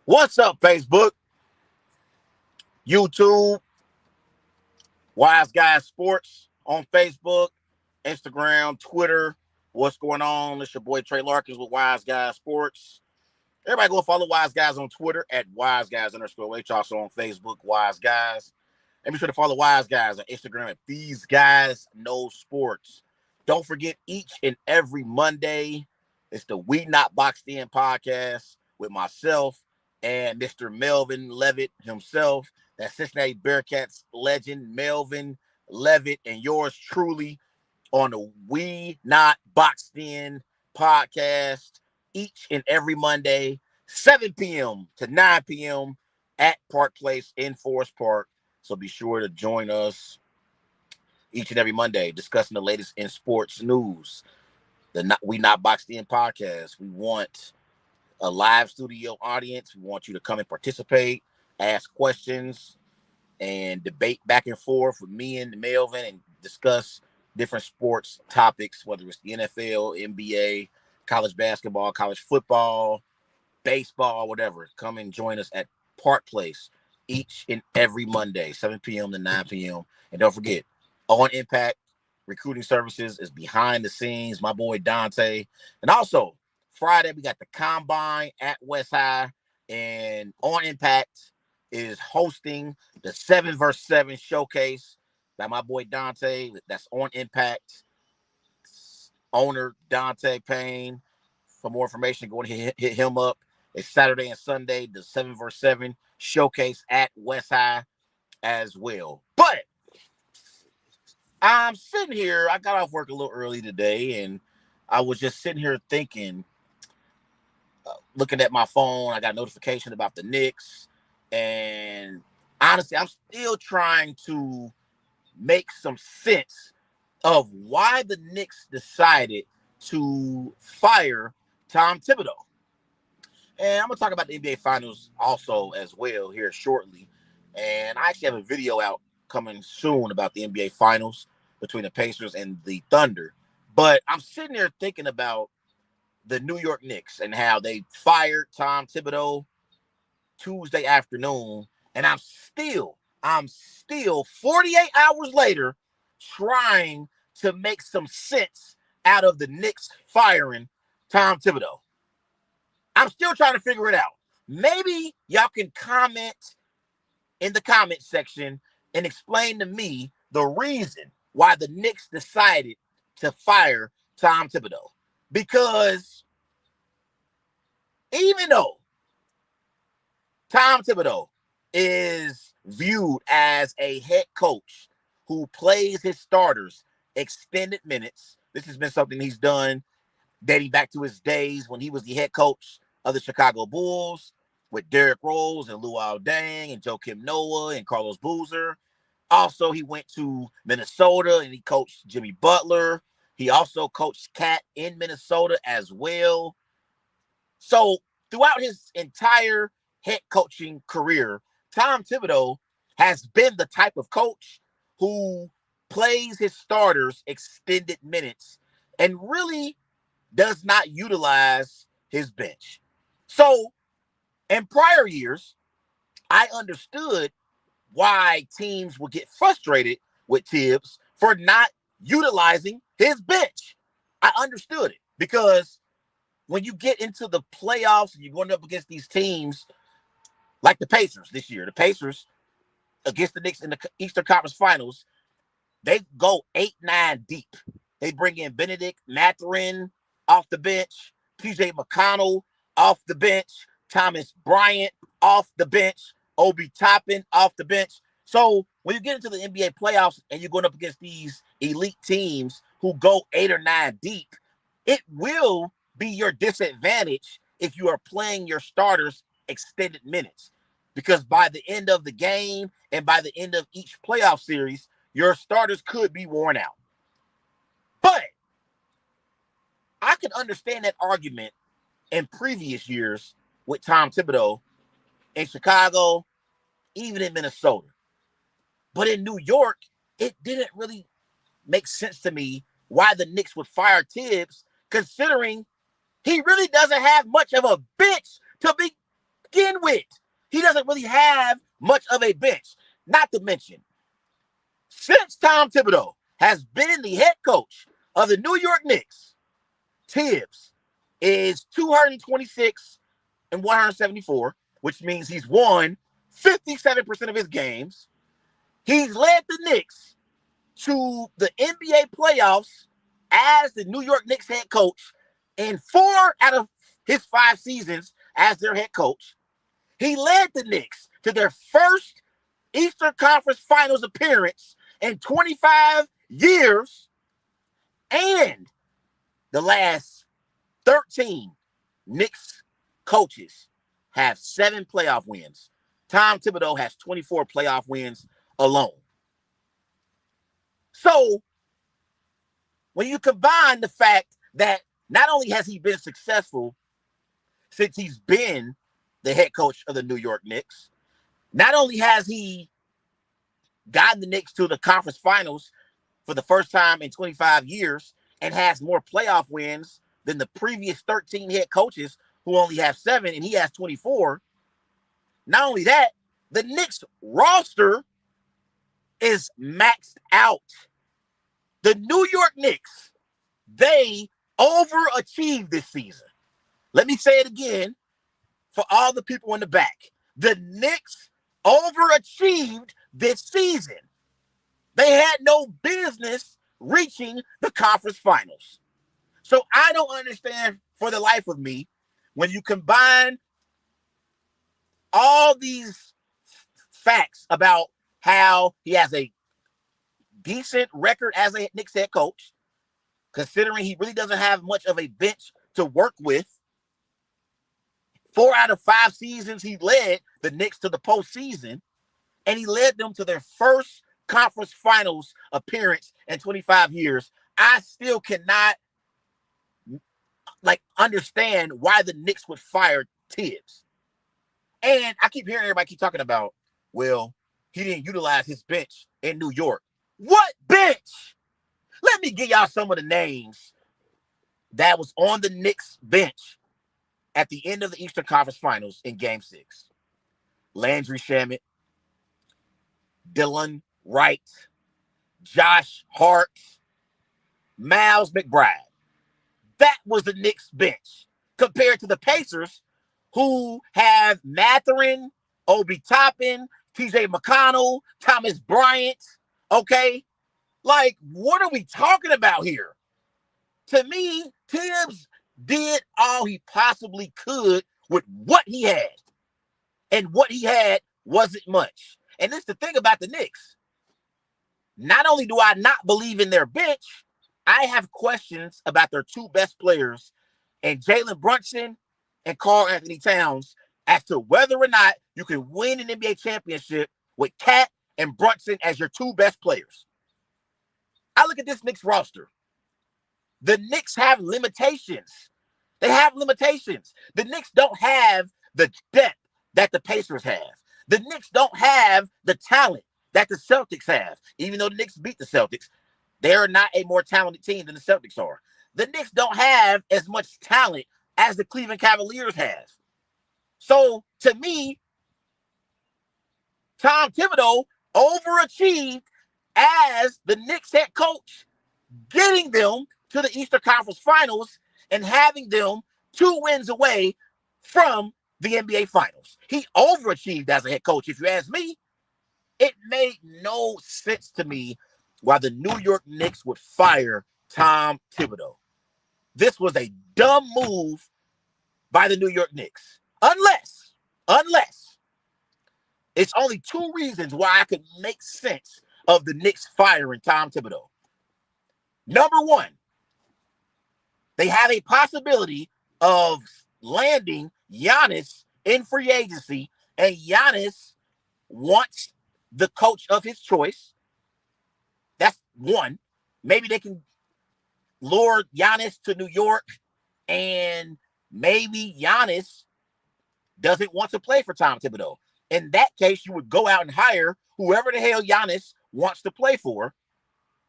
What's up, Facebook, YouTube, Wise Guys Sports on Facebook, Instagram, Twitter. What's going on? It's your boy Trey Larkins with Wise Guys Sports. Everybody go follow Wise Guys on Twitter at Wise Guys_H. Also on Facebook, Wise Guys. And be sure to follow Wise Guys on Instagram at These Guys Know Sports. Don't forget, each and every Monday, it's the We Not Boxed In podcast with myself and Mr. Melvin Levitt himself. That Cincinnati Bearcats legend, Melvin Levitt, and yours truly on the We Not Boxed In podcast each and every Monday, 7 p.m. to 9 p.m. at Park Place in Forest Park. So be sure to join us each and every Monday discussing the latest in sports news. We Not Boxed In podcast. We want a live studio audience. We want you to come and participate, ask questions, and debate back and forth with me and Melvin and discuss different sports topics, whether it's the NFL, NBA, college basketball, college football, baseball, whatever. Come and join us at Park Place each and every Monday, 7 p.m. to 9 p.m. And don't forget, On Impact Recruiting Services is behind the scenes, my boy Dante. And also, Friday, we got the Combine at West High, and On Impact is hosting the 7 vs. 7 showcase by my boy Dante. That's On Impact owner Dante Payne. For more information, go and hit him up. It's Saturday and Sunday, the 7 vs. 7 showcase at West High as well. But I'm sitting here. I got off work a little early today, and I was just sitting here thinking, looking at my phone. I got a notification about the Knicks, and honestly, I'm still trying to make some sense of why the Knicks decided to fire Tom Thibodeau. And I'm going to talk about the NBA Finals also as well here shortly. And I actually have a video out coming soon about the NBA Finals between the Pacers and the Thunder. But I'm sitting there thinking about the New York Knicks and how they fired Tom Thibodeau Tuesday afternoon. And I'm still 48 hours later trying to make some sense out of the Knicks firing Tom Thibodeau. I'm still trying to figure it out. Maybe y'all can comment in the comment section and explain to me the reason why the Knicks decided to fire Tom Thibodeau. Because even though Tom Thibodeau is viewed as a head coach who plays his starters extended minutes, this has been something he's done dating back to his days when he was the head coach of the Chicago Bulls with Derrick Rose and Luol Deng and Joakim Noah and Carlos Boozer. Also, he went to Minnesota and he coached Jimmy Butler. He also coached Cat in Minnesota as well. So throughout his entire head coaching career, Tom Thibodeau has been the type of coach who plays his starters extended minutes and really does not utilize his bench. So in prior years, I understood why teams would get frustrated with Thibs for not utilizing his bench. I understood it because when you get into the playoffs and you're going up against these teams like the Pacers this year, the Pacers against the Knicks in the Eastern Conference Finals, they go 8-9 deep. They bring in Benedict Mathurin off the bench, TJ McConnell off the bench, Thomas Bryant off the bench, Obi Toppin off the bench. So when you get into the NBA playoffs and you're going up against these elite teams who go 8 or 9 deep, it will be your disadvantage if you are playing your starters extended minutes. Because by the end of the game and by the end of each playoff series, your starters could be worn out. But I can understand that argument in previous years with Tom Thibodeau in Chicago, even in Minnesota. But in New York, it didn't really make sense to me why the Knicks would fire Thibs, considering he really doesn't have much of a bench to begin with. He doesn't really have much of a bench. Not to mention, since Tom Thibodeau has been the head coach of the New York Knicks, Thibs is 226 and 174, which means he's won 57% of his games. He's led the Knicks to the NBA playoffs as the New York Knicks head coach in 4 out of his 5 seasons as their head coach. He led the Knicks to their first Eastern Conference Finals appearance in 25 years. And the last 13 Knicks coaches have 7 playoff wins. Tom Thibodeau has 24 playoff wins alone. So when you combine the fact that not only has he been successful since he's been the head coach of the New York Knicks, not only has he gotten the Knicks to the conference finals for the first time in 25 years and has more playoff wins than the previous 13 head coaches who only have 7 and he has 24. Not only that, the Knicks roster is maxed out. The New York Knicks, they overachieved this season. Let me say it again for all the people in the back. The Knicks overachieved this season. They had no business reaching the conference finals. So I don't understand for the life of me when you combine all these facts about how he has a decent record as a Knicks head coach, considering he really doesn't have much of a bench to work with. 4 out of 5 seasons, he led the Knicks to the postseason, and he led them to their first conference finals appearance in 25 years. I still cannot understand why the Knicks would fire Thibs. And I keep hearing everybody keep talking about, well, he didn't utilize his bench in New York. What bench? Let me give y'all some of the names that was on the Knicks bench at the end of the Eastern Conference Finals in Game 6. Landry Shamet, Dylan Wright, Josh Hart, Miles McBride. That was the Knicks bench compared to the Pacers, who have Mathurin, Obi Toppin, TJ McConnell, Thomas Bryant. Okay? What are we talking about here? To me, Thibs did all he possibly could with what he had. And what he had wasn't much. And this is the thing about the Knicks. Not only do I not believe in their bench, I have questions about their 2 best players, and Jalen Brunson and Karl Anthony Towns, as to whether or not you can win an NBA championship with Cat and Brunson as your 2 best players. I look at this Knicks roster. The Knicks have limitations. They have limitations. The Knicks don't have the depth that the Pacers have. The Knicks don't have the talent that the Celtics have. Even though the Knicks beat the Celtics, they're not a more talented team than the Celtics are. The Knicks don't have as much talent as the Cleveland Cavaliers have. So, to me, Tom Thibodeau overachieved as the Knicks head coach, getting them to the Eastern Conference Finals and having them 2 wins away from the NBA Finals. He overachieved as a head coach. If you ask me, it made no sense to me why the New York Knicks would fire Tom Thibodeau. This was a dumb move by the New York Knicks. Unless it's only 2 reasons why I could make sense of the Knicks firing Tom Thibodeau. Number 1, they have a possibility of landing Giannis in free agency, and Giannis wants the coach of his choice. That's 1. Maybe they can lure Giannis to New York, and maybe Giannis doesn't want to play for Tom Thibodeau. In that case, you would go out and hire whoever the hell Giannis wants to play for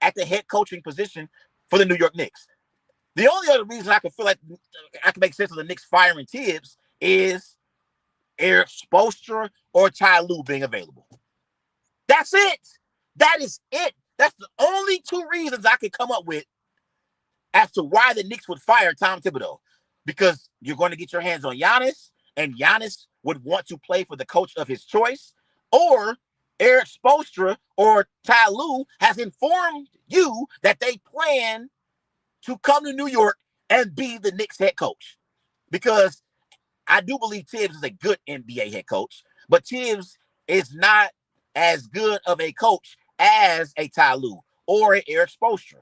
at the head coaching position for the New York Knicks. The only other reason I can feel like I can make sense of the Knicks firing Thibs is Eric Spoelstra or Ty Lue being available. That's it. That is it. That's the only two reasons I could come up with as to why the Knicks would fire Tom Thibodeau. Because you're going to get your hands on Giannis, and Giannis would want to play for the coach of his choice, or Eric Spoelstra or Ty Lue has informed you that they plan to come to New York and be the Knicks head coach. Because I do believe Thibs is a good NBA head coach, but Thibs is not as good of a coach as a Ty Lue or an Eric Spoelstra.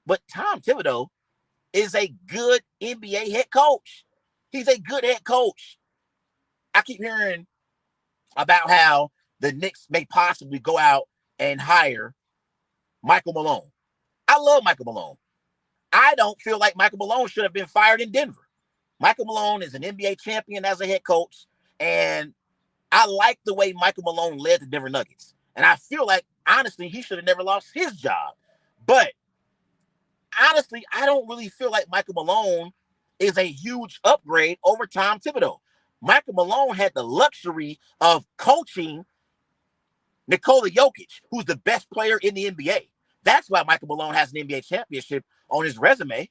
But Tom Thibodeau is a good NBA head coach. He's a good head coach. I keep hearing about how the Knicks may possibly go out and hire Michael Malone. I love Michael Malone. I don't feel like Michael Malone should have been fired in Denver. Michael Malone is an NBA champion as a head coach, and I like the way Michael Malone led the Denver Nuggets. And I feel like, honestly, he should have never lost his job. But honestly, I don't really feel like Michael Malone is a huge upgrade over Tom Thibodeau. Michael Malone had the luxury of coaching Nikola Jokic, who's the best player in the NBA. That's why Michael Malone has an NBA championship on his resume.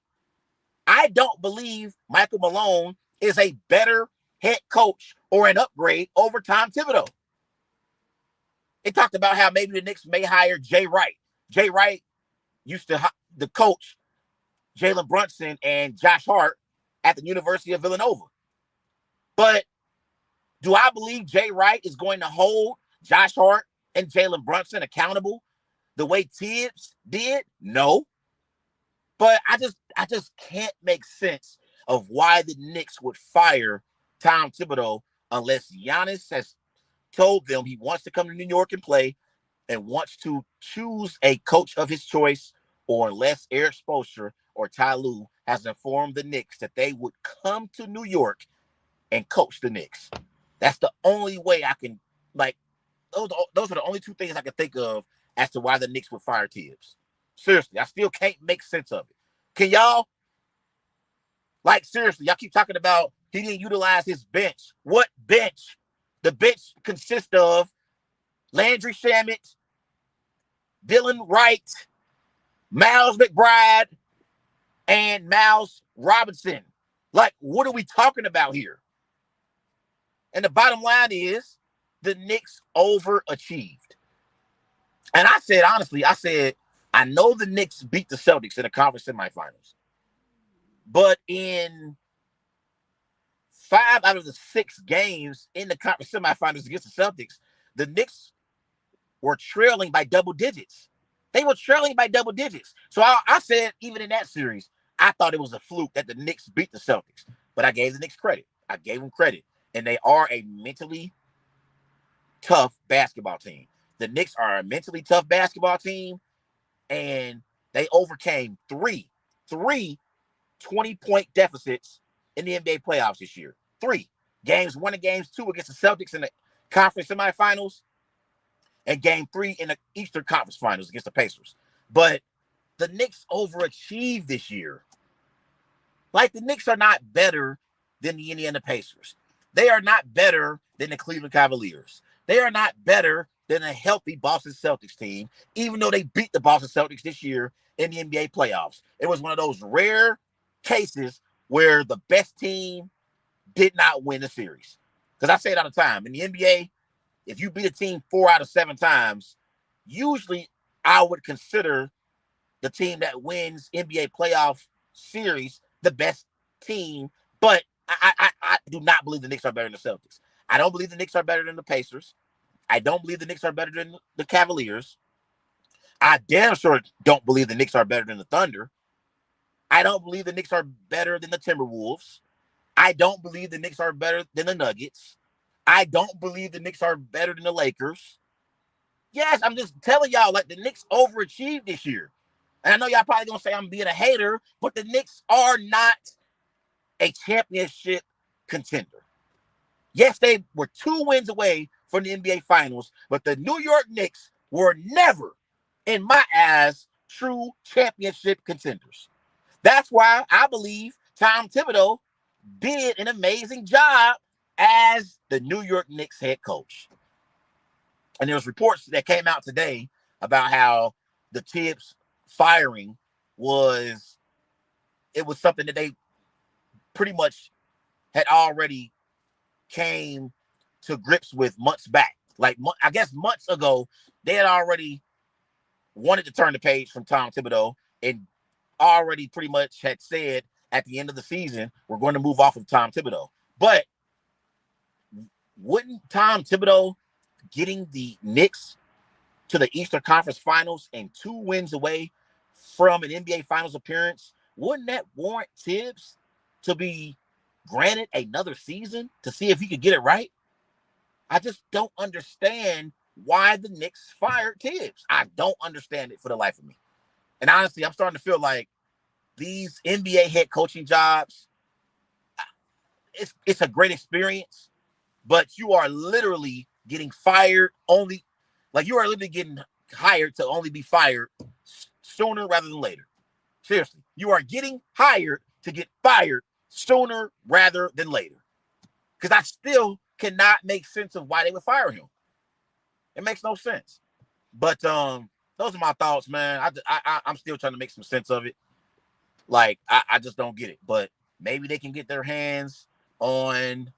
I don't believe Michael Malone is a better head coach or an upgrade over Tom Thibodeau. They talked about how maybe the Knicks may hire Jay Wright. Jay Wright used to the coach Jalen Brunson and Josh Hart at the University of Villanova. But do I believe Jay Wright is going to hold Josh Hart and Jalen Brunson accountable the way Thibs did? No. But I just can't make sense of why the Knicks would fire Tom Thibodeau unless Giannis has told them he wants to come to New York and play and wants to choose a coach of his choice, or unless Eric Spoelstra or Ty Lue has informed the Knicks that they would come to New York and coach the Knicks. That's the only way I can, those are the only two things I can think of as to why the Knicks would fire Thibs. Seriously, I still can't make sense of it. Can y'all? Seriously, y'all keep talking about he didn't utilize his bench. What bench? The bench consists of Landry Shamet, Dylan Wright, Miles McBride, and Miles Robinson. What are we talking about here? And the bottom line is the Knicks overachieved. And I said, honestly, I know the Knicks beat the Celtics in the conference semifinals. But in 5 out of the 6 games in the conference semifinals against the Celtics, the Knicks were trailing by double digits. They were trailing by double digits. So I said, even in that series, I thought it was a fluke that the Knicks beat the Celtics. But I gave the Knicks credit. I gave them credit. And they are a mentally tough basketball team. The Knicks are a mentally tough basketball team, and they overcame three 20-point deficits in the NBA playoffs this year. 3 games 1 and games 2 against the Celtics in the conference semifinals, and game 3 in the Eastern Conference Finals against the Pacers. But the Knicks overachieved this year. The Knicks are not better than the Indiana Pacers. They are not better than the Cleveland Cavaliers. They are not better than a healthy Boston Celtics team, even though they beat the Boston Celtics this year in the NBA playoffs. It was one of those rare cases where the best team did not win the series. Because I say it all the time. In the NBA, if you beat a team 4 out of 7 times, usually I would consider the team that wins NBA playoff series the best team. But I do not believe the Knicks are better than the Celtics. I don't believe the Knicks are better than the Pacers. I don't believe the Knicks are better than the Cavaliers. I damn sure don't believe the Knicks are better than the Thunder. I don't believe the Knicks are better than the Timberwolves. I don't believe the Knicks are better than the Nuggets. I don't believe the Knicks are better than the Lakers. Yes, I'm just telling y'all, the Knicks overachieved this year. And I know y'all probably going to say I'm being a hater, but the Knicks are not a championship contender. Yes, they were 2 wins away from the NBA Finals, but the New York Knicks were never, in my eyes, true championship contenders. That's why I believe Tom Thibodeau did an amazing job as the New York Knicks head coach. And there was reports that came out today about how the Thibs firing was something that they pretty much had already came to grips with months back. Like, I guess months ago, they had already wanted to turn the page from Tom Thibodeau and already pretty much had said at the end of the season, we're going to move off of Tom Thibodeau. But wouldn't Tom Thibodeau getting the Knicks to the Eastern Conference Finals and 2 wins away from an NBA Finals appearance, wouldn't that warrant Thibs to be granted another season to see if he could get it right? I just don't understand why the Knicks fired Thibs. I don't understand it for the life of me. And honestly, I'm starting to feel like these NBA head coaching jobs, it's a great experience, but you are literally getting fired only, like you are literally getting hired to only be fired sooner rather than later. Seriously, you are getting hired to get fired sooner rather than later. Because I still cannot make sense of why they would fire him. It makes no sense. But those are my thoughts, man. I'm still trying to make some sense of it. Like, I just don't get it. But maybe they can get their hands on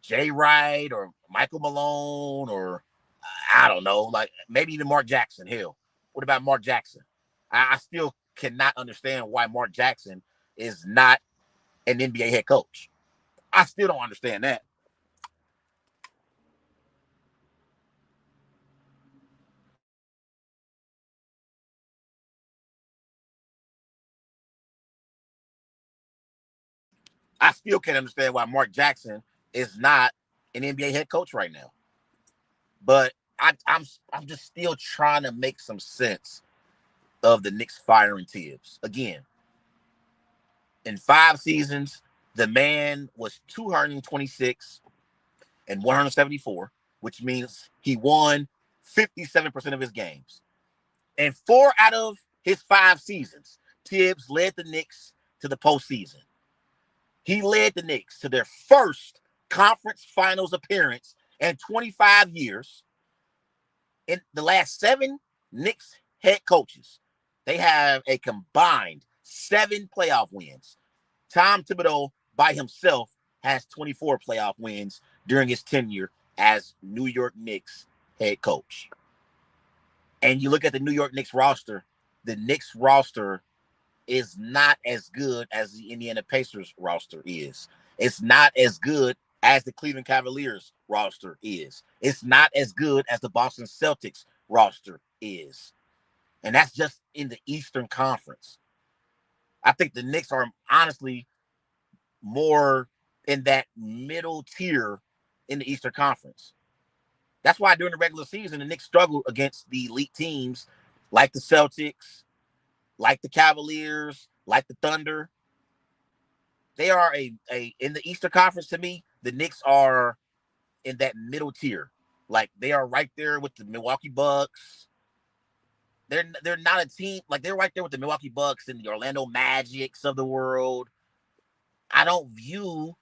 Jay Wright or Michael Malone or I don't know, like maybe even Mark Jackson. Hell, what about Mark Jackson? I still cannot understand why Mark Jackson is not an NBA head coach. I still don't understand that. I still can't understand why Mark Jackson is not an NBA head coach right now. But I'm just still trying to make some sense of the Knicks firing Thibs. Again, in 5 seasons, the man was 226 and 174, which means he won 57% of his games. And 4 out of his 5 seasons, Thibs led the Knicks to the postseason. He led the Knicks to their first conference finals appearance in 25 years. In the last 7 Knicks head coaches, they have a combined 7 playoff wins. Tom Thibodeau by himself has 24 playoff wins during his tenure as New York Knicks head coach. And you look at the New York Knicks roster, the Knicks roster is not as good as the Indiana Pacers roster is. It's not as good as the Cleveland Cavaliers roster is. It's not as good as the Boston Celtics roster is. And that's just in the Eastern Conference. I think the Knicks are honestly more in that middle tier in the Eastern Conference. That's why during the regular season, the Knicks struggle against the elite teams like the Celtics, like the Cavaliers, like the Thunder. They are a in the Eastern Conference to me, the Knicks are in that middle tier. Like they are right there with the Milwaukee Bucks. They're not a team, like they're right there with the Milwaukee Bucks and the Orlando Magics of the world. I don't view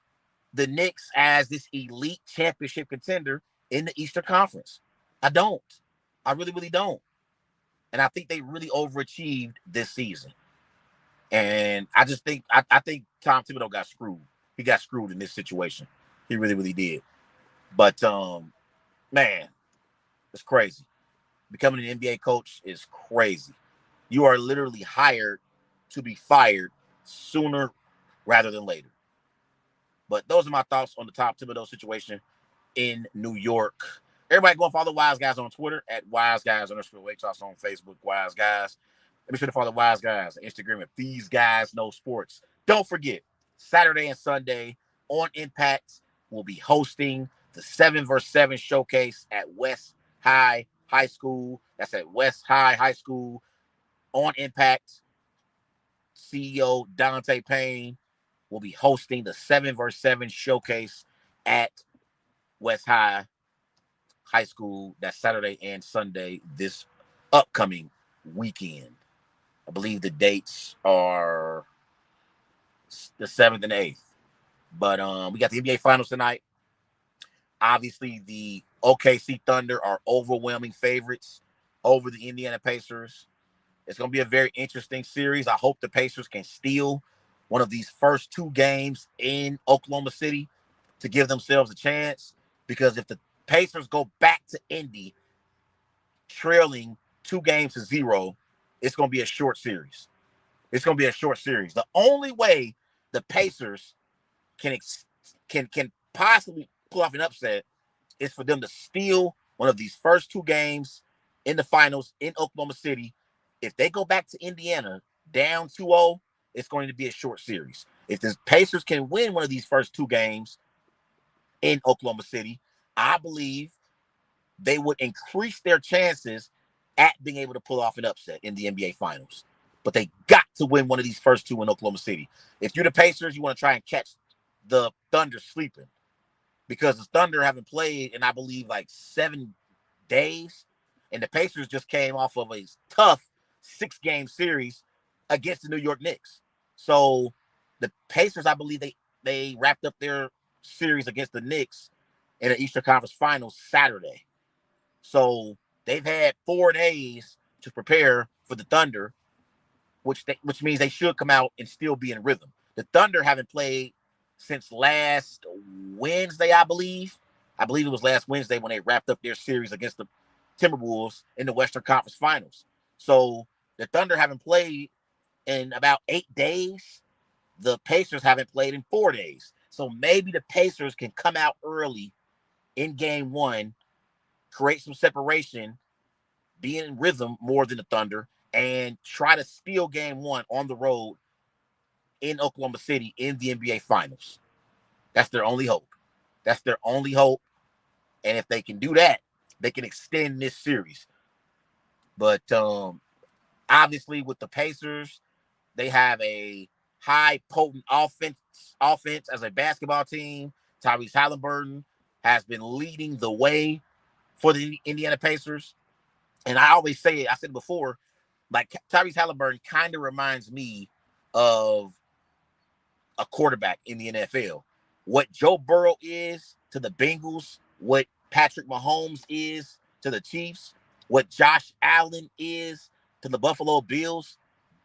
the Knicks as this elite championship contender in the Eastern Conference. I don't. I really, really don't. And I think they really overachieved this season. And I just think I think Tom Thibodeau got screwed. He got screwed in this situation. He really, really did. But man, it's crazy. Becoming an NBA coach is crazy. You are literally hired to be fired sooner rather than later. But those are my thoughts on the Tom Thibodeau situation in New York. Everybody go and follow Wise Guys on Twitter at Wise Guys _ Weight Loss, on Facebook, Wise Guys. Be sure to follow Wise Guys on Instagram at These Guys Know Sports. Don't forget, Saturday and Sunday on Impact, we'll be hosting the 7vs7 showcase at West High High School. That's at West High High School on Impact. CEO Dante Payne will be hosting the 7vs7 showcase at West High High School. That's Saturday and Sunday this upcoming weekend. I believe the dates are the 7th and 8th. But we got the NBA Finals tonight. Obviously, the OKC Thunder are overwhelming favorites over the Indiana Pacers. It's going to be a very interesting series. I hope the Pacers can steal one of these first two games in Oklahoma City to give themselves a chance. Because if the Pacers go back to Indy trailing 2-0, it's going to be a short series. It's going to be a short series. The only way the Pacers can possibly pull off an upset is for them to steal one of these first two games in the finals in Oklahoma City. If they go back to Indiana down 2-0, it's going to be a short series. If the Pacers can win one of these first two games in Oklahoma City, I believe they would increase their chances at being able to pull off an upset in the NBA Finals. But they got to win one of these first two in Oklahoma City. If you're the Pacers, you want to try and catch the Thunder sleeping, because the Thunder haven't played in, I believe, like 7 days. And the Pacers just came off of a tough 6-game series against the New York Knicks. So the Pacers, I believe they wrapped up their series against the Knicks in the Eastern Conference Finals Saturday. So they've had 4 days to prepare for the Thunder, which means they should come out and still be in rhythm. The Thunder haven't played since last Wednesday, I believe. I believe it was last Wednesday when they wrapped up their series against the Timberwolves in the Western Conference Finals. So the Thunder haven't played in about 8 days. The Pacers haven't played in 4 days. So maybe the Pacers can come out early in game 1, create some separation, be in rhythm more than the Thunder, and try to steal game 1 on the road in Oklahoma City in the NBA Finals. That's their only hope. That's their only hope. And if they can do that, they can extend this series. But obviously with the Pacers, they have a high potent offense as a basketball team. Tyrese Halliburton has been leading the way for the Indiana Pacers. And I always say it, I said it before, like Tyrese Halliburton kind of reminds me of a quarterback in the NFL. What Joe Burrow is to the Bengals, what Patrick Mahomes is to the Chiefs, what Josh Allen is to the Buffalo Bills,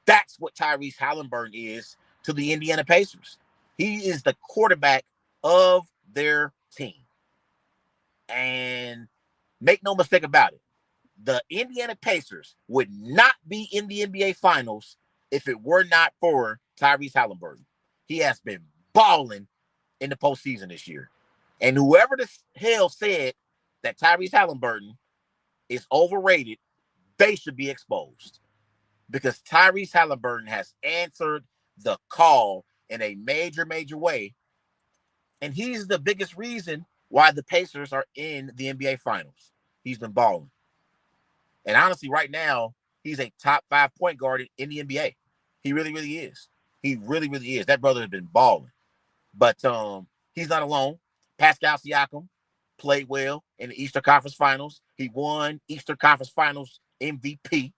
that's what Tyrese Halliburton is to the Indiana Pacers. He is the quarterback of their team. And make no mistake about it, the Indiana Pacers would not be in the NBA Finals if it were not for Tyrese Halliburton. He has been balling in the postseason this year. And whoever the hell said that Tyrese Halliburton is overrated, they should be exposed. Because Tyrese Halliburton has answered the call in a major, major way. And he's the biggest reason why the Pacers are in the NBA Finals. He's been balling. And honestly, right now, he's a top 5 point guard in the NBA. He really, really is. He really, really is. That brother has been balling. But he's not alone. Pascal Siakam played well in the Eastern Conference Finals. He won Eastern Conference Finals MVP.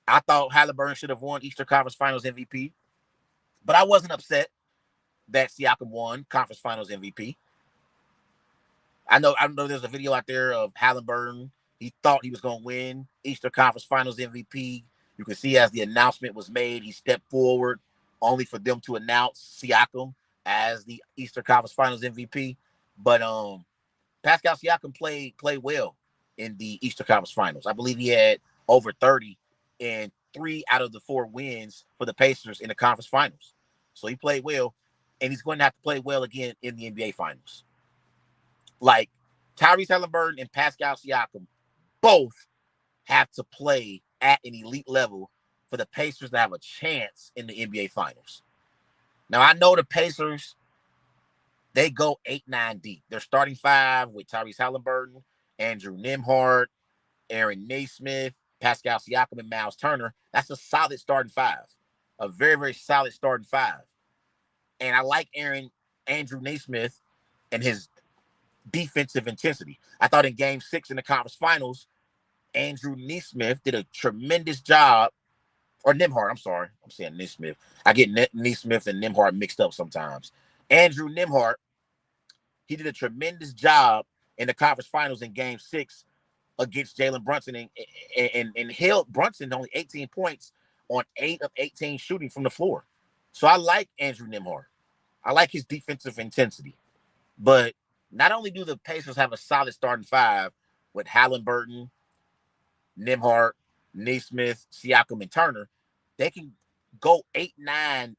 I thought Halliburton should have won Eastern Conference Finals MVP. But I wasn't upset that Siakam won Conference Finals MVP. I know there's a video out there of Halliburton. He thought he was going to win Eastern Conference Finals MVP. You can see as the announcement was made, he stepped forward only for them to announce Siakam as the Eastern Conference Finals MVP. But Pascal Siakam played well in the Eastern Conference Finals. I believe he had over 30 in 3 out of the 4 wins for the Pacers in the conference finals. So he played well, and he's going to have to play well again in the NBA Finals. Like Tyrese Halliburton and Pascal Siakam both have to play at an elite level for the Pacers to have a chance in the NBA Finals. Now, I know the Pacers, they go 8-9 deep. They're starting 5 with Tyrese Halliburton, Andrew Nembhard, Aaron Nesmith, Pascal Siakam, and Miles Turner. That's a solid starting 5. A very, very solid starting 5. And I like Andrew Nesmith and his defensive intensity. I thought in game 6 in the conference finals, Andrew Nesmith did a tremendous job. Or Nembhard, I'm sorry. I'm saying Nesmith. I get Nesmith and Nembhard mixed up sometimes. Andrew Nembhard, he did a tremendous job in the conference finals in Game 6 against Jalen Brunson and held Brunson to only 18 points on 8 of 18 shooting from the floor. So I like Andrew Nembhard. I like his defensive intensity. But not only do the Pacers have a solid starting five with Halliburton, Nembhard, Naismith, Siakam, and Turner, they can go 8-9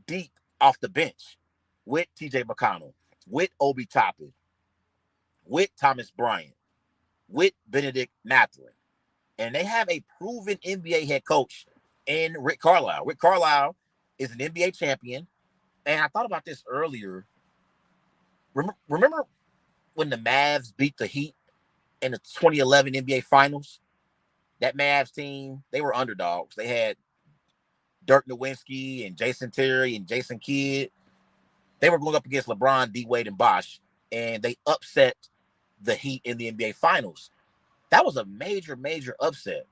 deep off the bench with TJ McConnell, with Obi Toppin, with Thomas Bryant, with Benedict Mathurin. And they have a proven NBA head coach in Rick Carlisle. Rick Carlisle is an NBA champion. And I thought about this earlier. Remember when the Mavs beat the Heat in the 2011 NBA Finals? That Mavs team, they were underdogs. They had Dirk Nowitzki and Jason Terry and Jason Kidd. They were going up against LeBron, D. Wade, and Bosh, and they upset the Heat in the NBA Finals. That was a major, major upset.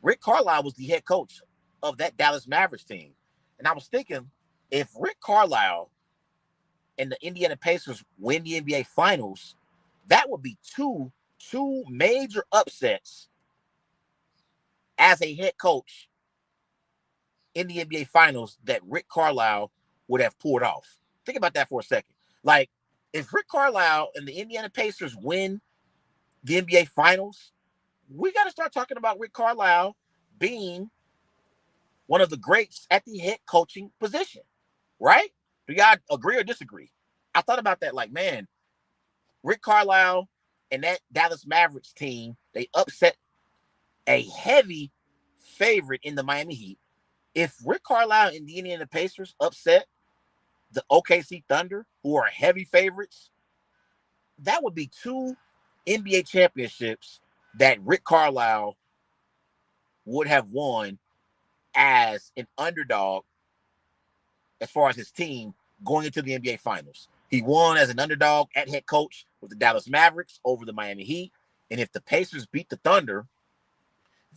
Rick Carlisle was the head coach of that Dallas Mavericks team. And I was thinking, if Rick Carlisle and the Indiana Pacers win the NBA Finals, that would be two major upsets as a head coach in the NBA Finals that Rick Carlisle would have pulled off. Think about that for a second. Like, if Rick Carlisle and the Indiana Pacers win the NBA Finals, we got to start talking about Rick Carlisle being one of the greats at the head coaching position, right? Do y'all agree or disagree? I thought about that like, man, Rick Carlisle and that Dallas Mavericks team, they upset a heavy favorite in the Miami Heat. If Rick Carlisle and the Indiana Pacers upset the OKC Thunder, who are heavy favorites, that would be two NBA championships that Rick Carlisle would have won as an underdog as far as his team going into the NBA Finals. He won as an underdog at head coach with the Dallas Mavericks over the Miami Heat. And if the Pacers beat the Thunder,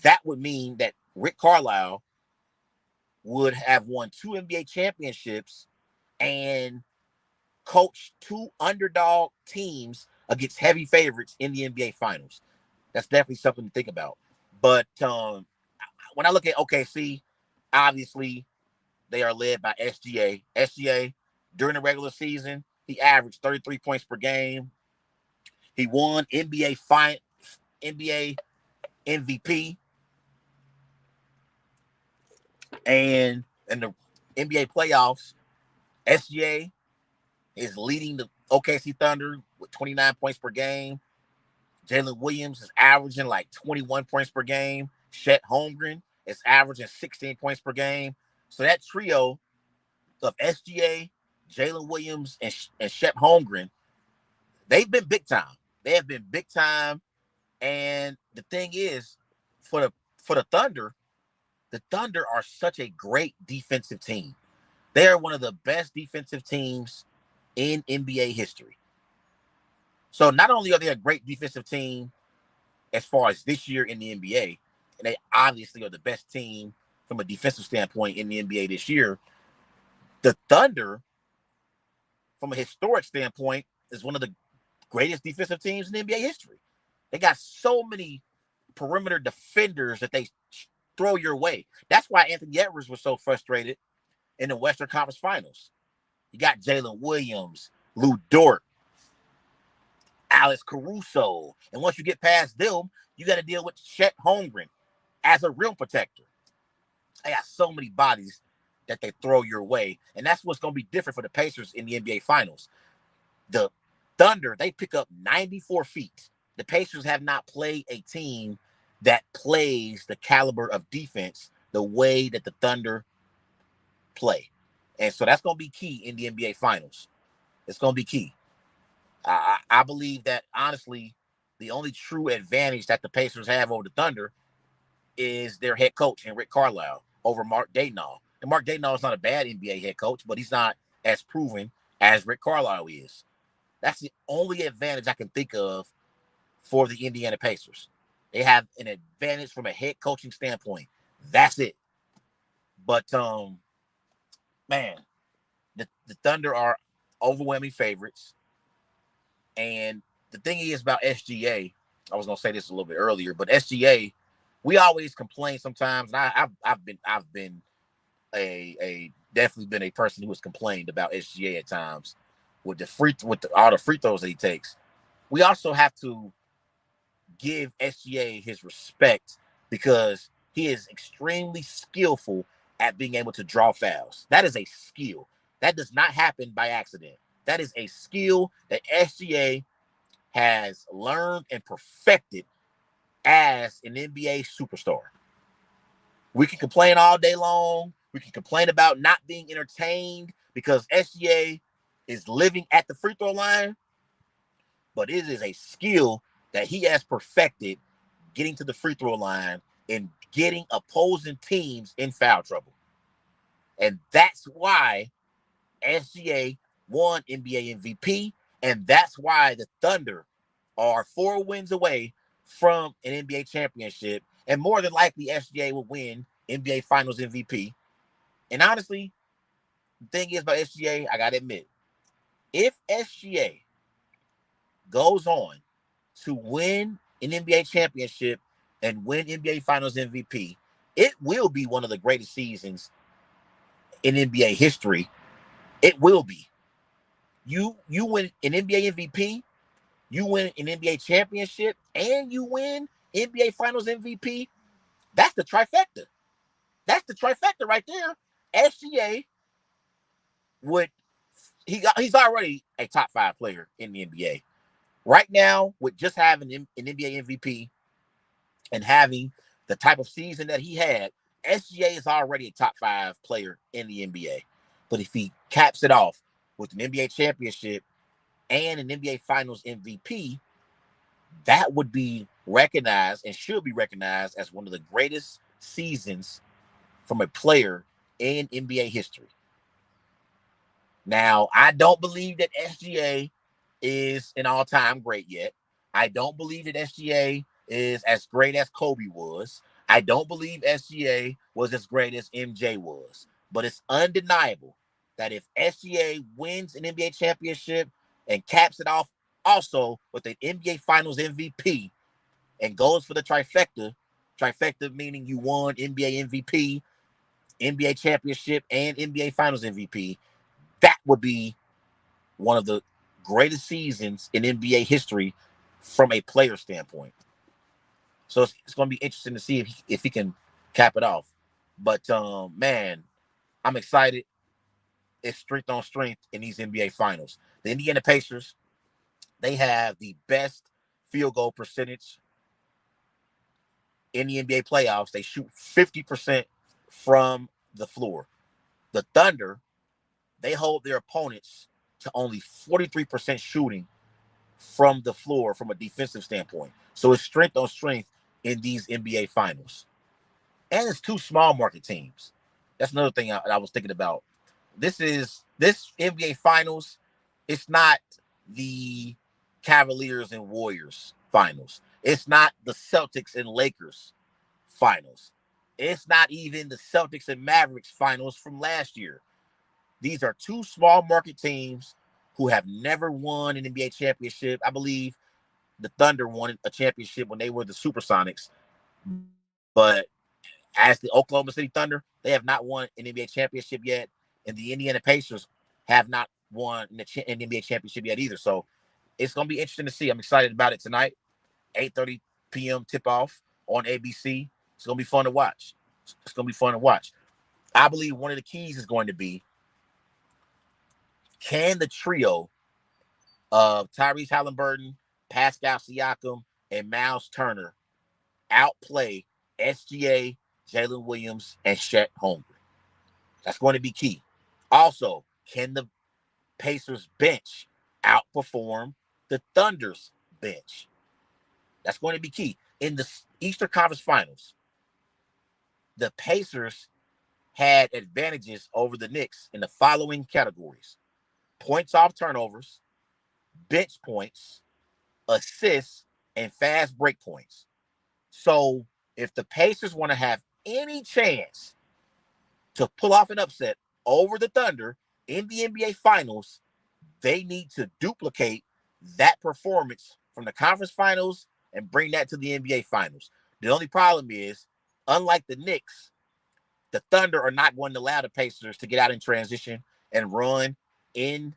that would mean that Rick Carlisle would have won two NBA championships and coached two underdog teams against heavy favorites in the NBA Finals. That's definitely something to think about. But when I look at OKC, obviously they are led by SGA. SGA, during the regular season, he averaged 33 points per game. He won NBA MVP. And in the NBA playoffs, SGA is leading the OKC Thunder with 29 points per game. Jalen Williams is averaging like 21 points per game. Chet Holmgren is averaging 16 points per game. So that trio of SGA, Jalen Williams, and Chet Holmgren, they've been big time. They have been big time. And the thing is, for the Thunder are such a great defensive team. They are one of the best defensive teams in NBA history. So not only are they a great defensive team as far as this year in the NBA, and they obviously are the best team from a defensive standpoint in the NBA this year, the Thunder, from a historic standpoint, is one of the greatest defensive teams in NBA history. They got so many perimeter defenders that they throw your way. That's why Anthony Edwards was so frustrated in the Western Conference Finals. You got Jalen Williams, Lou Dort, Alex Caruso. And once you get past them, you got to deal with Chet Holmgren as a rim protector. They got so many bodies that they throw your way. And that's what's going to be different for the Pacers in the NBA Finals. The Thunder, they pick up 94 feet. The Pacers have not played a team that plays the caliber of defense the way that the Thunder play. And so that's going to be key in the NBA Finals. It's going to be key. I believe that, honestly, the only true advantage that the Pacers have over the Thunder is their head coach, Rick Carlisle, over Mark Daigneault. And Mark Daigneault is not a bad NBA head coach, but he's not as proven as Rick Carlisle is. That's the only advantage I can think of for the Indiana Pacers. They have an advantage from a head coaching standpoint. That's it. But, man, The Thunder are overwhelming favorites. And the thing is about SGA, I was gonna say this a little bit earlier, but SGA, we always complain sometimes, and I've been a definitely been a person who has complained about SGA at times with all the free throws that he takes. We also have to give SGA his respect because he is extremely skillful at being able to draw fouls. That is a skill. That does not happen by accident. That is a skill that SGA has learned and perfected as an NBA superstar. We can complain all day long. We can complain about not being entertained because SGA is living at the free throw line, but it is a skill that he has perfected getting to the free throw line and getting opposing teams in foul trouble. And that's why SGA won NBA MVP, and that's why the Thunder are 4 wins away from an NBA championship, and more than likely SGA will win NBA Finals MVP. And honestly, the thing is about SGA, I gotta admit, if SGA goes on to win an NBA championship and win NBA Finals MVP, it will be one of the greatest seasons in NBA history. It will be. You win an NBA MVP, you win an NBA championship, and you win NBA Finals MVP. That's the trifecta. That's the trifecta right there. SGA would he's already a top 5 player in the NBA. Right now, with just having an NBA MVP and having the type of season that he had, SGA is already a top 5 player in the NBA. But if he caps it off with an NBA championship and an NBA Finals MVP, that would be recognized and should be recognized as one of the greatest seasons from a player in NBA history. Now, I don't believe that SGA is an all-time great yet. I don't believe that SGA is as great as Kobe was. I don't believe SGA was as great as MJ was. But it's undeniable that if SGA wins an NBA championship and caps it off also with an NBA Finals MVP and goes for the trifecta meaning you won NBA MVP, NBA championship, and NBA Finals MVP, that would be one of the greatest seasons in NBA history from a player standpoint. So it's going to be interesting to see if he can cap it off. But man, I'm excited. It's strength on strength in these NBA finals. The Indiana Pacers, they have the best field goal percentage in the NBA playoffs. They shoot 50% from the floor. The Thunder, they hold their opponents to only 43% shooting from the floor from a defensive standpoint. So it's strength on strength in these NBA finals. And it's 2 small market teams. That's another thing I was thinking about. This NBA finals. It's not the Cavaliers and Warriors finals. It's not the Celtics and Lakers finals. It's not even the Celtics and Mavericks finals from last year. These are 2 small market teams who have never won an NBA championship. I believe the Thunder won a championship when they were the Supersonics. But as the Oklahoma City Thunder, they have not won an NBA championship yet. And the Indiana Pacers have not won an NBA championship yet either. So it's going to be interesting to see. I'm excited about it tonight. 8:30 p.m. tip-off on ABC. It's going to be fun to watch. It's going to be fun to watch. I believe one of the keys is going to be, can the trio of Tyrese Halliburton, Pascal Siakam, and Miles Turner outplay SGA, Jalen Williams, and Chet Holmgren? That's going to be key. Also, can the Pacers bench outperform the Thunder's bench? That's going to be key. In the Eastern Conference Finals, the Pacers had advantages over the Knicks in the following categories: points off turnovers, bench points, assists, and fast break points. So if the Pacers want to have any chance to pull off an upset over the Thunder, in the NBA Finals, they need to duplicate that performance from the conference finals and bring that to the NBA Finals. The only problem is, unlike the Knicks, the Thunder are not going to allow the Pacers to get out in transition and run in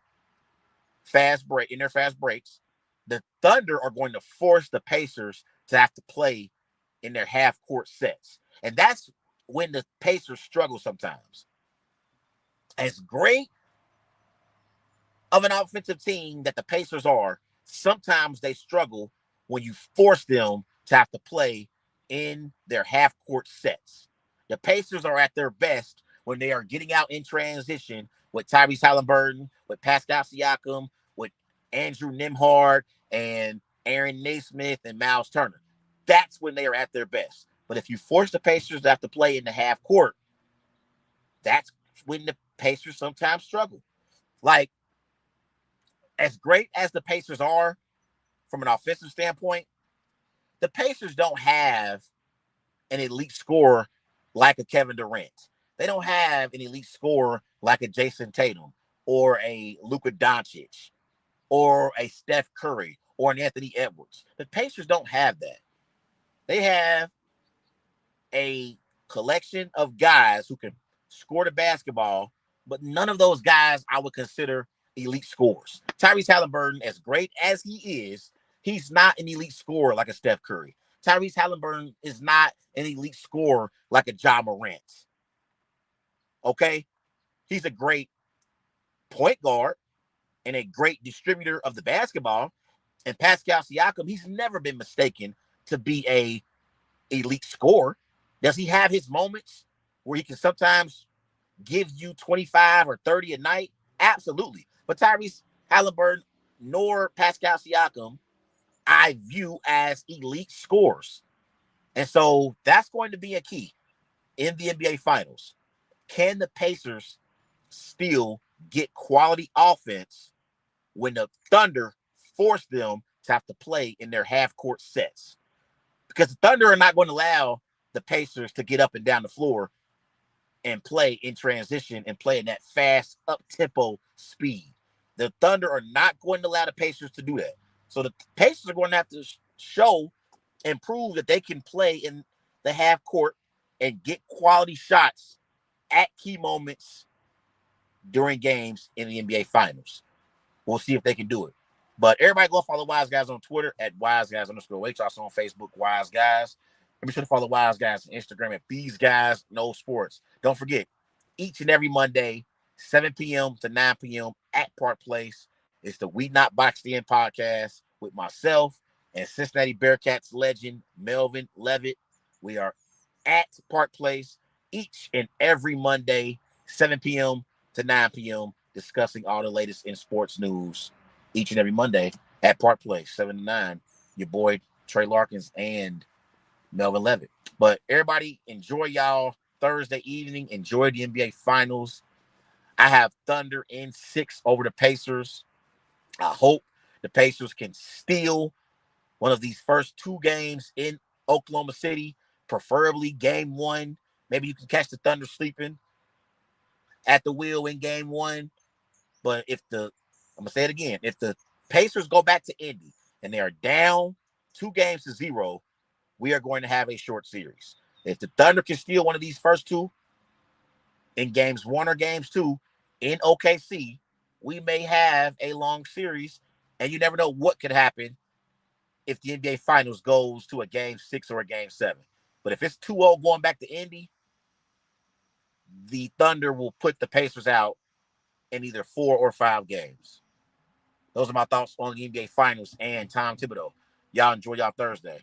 their fast breaks. The Thunder are going to force the Pacers to have to play in their half court sets. And that's when the Pacers struggle sometimes. As great of an offensive team that the Pacers are, sometimes they struggle when you force them to have to play in their half court sets. The Pacers are at their best when they are getting out in transition with Tyrese Halliburton, with Pascal Siakam, with Andrew Nembhard, and Aaron Naismith and Miles Turner. That's when they are at their best. But if you force the Pacers to have to play in the half court, that's when the Pacers sometimes struggle. Like, as great as the Pacers are from an offensive standpoint, the Pacers don't have an elite scorer like a Kevin Durant. They don't have an elite scorer like a Jason Tatum or a Luka Doncic or a Steph Curry or an Anthony Edwards. The Pacers don't have that. They have a collection of guys who can score the basketball, but none of those guys I would consider elite scorers. Tyrese Halliburton, as great as he is, he's not an elite scorer like a Steph Curry. Tyrese Halliburton is not an elite scorer like a Ja Morant. Okay? He's a great point guard and a great distributor of the basketball. And Pascal Siakam, he's never been mistaken to be a elite scorer. Does he have his moments where he can sometimes give you 25 or 30 a night? Absolutely. But Tyrese Halliburton nor Pascal Siakam, I view as elite scorers. And so that's going to be a key in the NBA Finals. Can the Pacers still get quality offense when the Thunder force them to have to play in their half-court sets? Because the Thunder are not going to allow the Pacers to get up and down the floor and play in transition and play in that fast up-tempo speed. The Thunder are not going to allow the Pacers to do that. So the Pacers are going to have to show and prove that they can play in the half court and get quality shots at key moments during games in the NBA Finals. We'll see if they can do it. But everybody go follow Wise Guys on Twitter at WiseGuys_H. Also on Facebook, Wise Guys. And be sure to follow Wise Guys on Instagram at These Guys Know Sports. Don't forget, each and every Monday, 7 p.m. to 9 p.m. at Park Place, it's the We Not Boxed In podcast with myself and Cincinnati Bearcats legend Melvin Levitt. We are at Park Place each and every Monday, 7 p.m. to 9 p.m., discussing all the latest in sports news each and every Monday at Park Place, 7 to 9. Your boy Trey Larkins and Melvin Levitt. But everybody, enjoy y'all Thursday evening. Enjoy the NBA Finals. I have Thunder in 6 over the Pacers. I hope the Pacers can steal one of these first 2 games in Oklahoma City, preferably game 1. Maybe you can catch the Thunder sleeping at the wheel in game 1. But I'm going to say it again, if the Pacers go back to Indy and they are down 2-0, we are going to have a short series. If the Thunder can steal one of these first 2 in games 1 or games 2 in OKC, we may have a long series, and you never know what could happen if the NBA Finals goes to a game 6 or a game 7. But if it's 2-0 going back to Indy, the Thunder will put the Pacers out in either 4 or 5 games. Those are my thoughts on the NBA Finals and Tom Thibodeau. Y'all enjoy y'all Thursday.